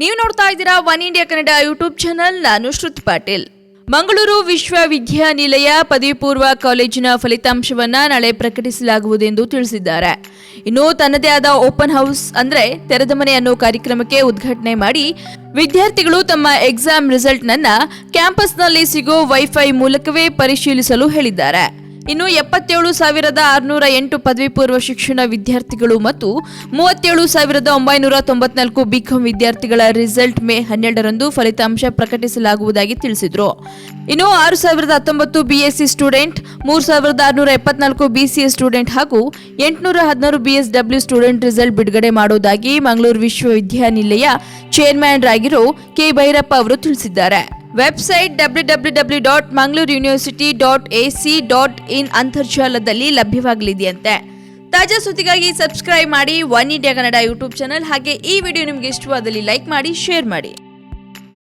ನೀವು ನೋಡ್ತಾ ಇದ್ದೀರಾ one India Kannada YouTube channel. ನಾನು ಶ್ರುತಿ ಪಾಟೀಲ್. ಮಂಗಳೂರು ವಿಶ್ವವಿದ್ಯಾನಿಲಯ ಪದವಿ ಪೂರ್ವ ಕಾಲೇಜಿನ ಫಲಿತಾಂಶವನ್ನ ನಾಳೆ ಪ್ರಕಟಿಸಲಾಗುವುದೆಂದು ತಿಳಿಸಿದ್ದಾರೆ. ಇನ್ನು ತನ್ನದೇ ಆದ ಓಪನ್ ಹೌಸ್ ಅಂದ್ರೆ ತೆರೆದ ಮನೆ ಅನ್ನೋ ಕಾರ್ಯಕ್ರಮಕ್ಕೆ ಉದ್ಘಾಟನೆ ಮಾಡಿ ವಿದ್ಯಾರ್ಥಿಗಳು ತಮ್ಮ ಎಕ್ಸಾಮ್ ರಿಸಲ್ಟ್ ನನ್ನ ಕ್ಯಾಂಪಸ್ನಲ್ಲಿ ಸಿಗೋ ವೈಫೈ ಮೂಲಕವೇ ಪರಿಶೀಲಿಸಲು ಹೇಳಿದ್ದಾರೆ. ಇನ್ನು 77,608 ಪದವಿ ಪೂರ್ವ ಶಿಕ್ಷಣ ವಿದ್ಯಾರ್ಥಿಗಳು ಮತ್ತು 37,994 ಬಿಕಾಂ ವಿದ್ಯಾರ್ಥಿಗಳ ರಿಸಲ್ಟ್ ಮೇ 12ರಂದು ಫಲಿತಾಂಶ ಪ್ರಕಟಿಸಲಾಗುವುದಾಗಿ ತಿಳಿಸಿದರು. ಇನ್ನು 6,019 ಬಿಎಸ್ಸಿ ಸ್ಟೂಡೆಂಟ್, 3,674 ಬಿಸಿಎ ಸ್ಟೂಡೆಂಟ್ ಹಾಗೂ 816 ಬಿಎಸ್ಡಬ್ಲ್ಯೂ ಸ್ಟೂಡೆಂಟ್ ರಿಸಲ್ಟ್ ಬಿಡುಗಡೆ ಮಾಡುವುದಾಗಿ ಮಂಗಳೂರು ವಿಶ್ವವಿದ್ಯಾನಿಲಯ ಚೇರ್ಮನ್ ಆಗಿರೋ ಕೆ ಭೈರಪ್ಪ ಅವರು ತಿಳಿಸಿದ್ದಾರೆ. ವೆಬ್ಸೈಟ್ www.mangalore.university.ac.in ಅಂತರ್ಜಾಲದಲ್ಲಿ ಲಭ್ಯವಾಗಲಿದೆಯಂತೆ. ತಾಜಾ ಸುದ್ದಿಗಾಗಿ ಸಬ್ಸ್ಕ್ರೈಬ್ ಮಾಡಿ one India Kannada YouTube channel. ಹಾಗೆ ಈ ವಿಡಿಯೋ ನಿಮಗೆ ಇಷ್ಟವಾದಲ್ಲಿ ಲೈಕ್ ಮಾಡಿ, ಶೇರ್ ಮಾಡಿ.